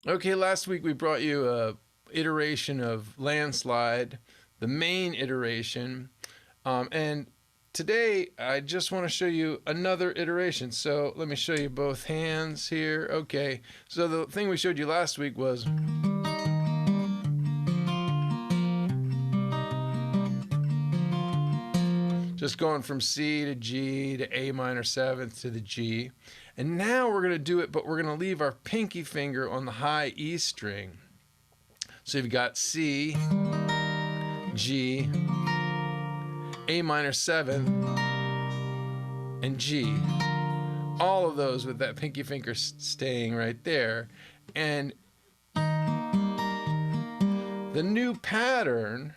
Okay, last week we brought you a iteration of Landslide, the main iteration, and today I just want to show you another iteration. So let me show you both hands here. Okay, so the thing we showed you last week was just going from C to G to A minor seventh to the G. And now we're going to do it, but we're going to leave our pinky finger on the high E string. So you've got C, G, A minor 7, and G. All of those with that pinky finger staying right there. And the new pattern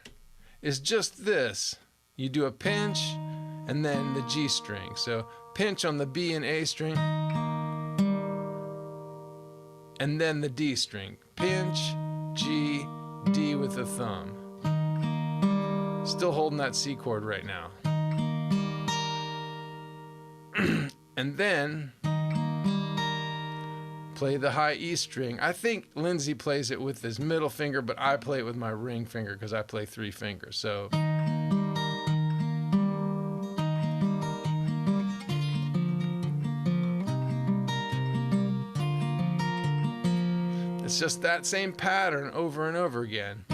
is just this. You do a pinch and then the G string. So pinch on the B and A string, and then the D string. Pinch, G, D with the thumb. Still holding that C chord right now. And then play the high E string. I think Lindsay plays it with his middle finger, but I play it with my ring finger because I play 3 fingers. So it's just that same pattern over and over again.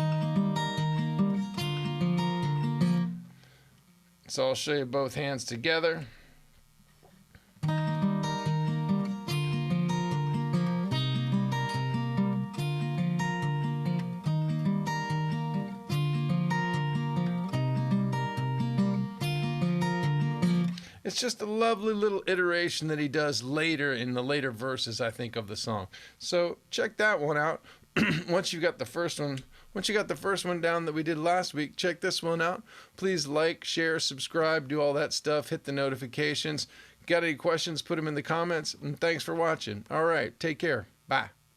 So I'll show you both hands together. It's just a lovely little iteration that he does later in the later verses, I think, of the song. So check that one out. Once you got the first one down that we did last week, check this one out. Please like, share, subscribe, do all that stuff, hit the notifications. Got any questions, put them in the comments, and thanks for watching. All right, take care. Bye.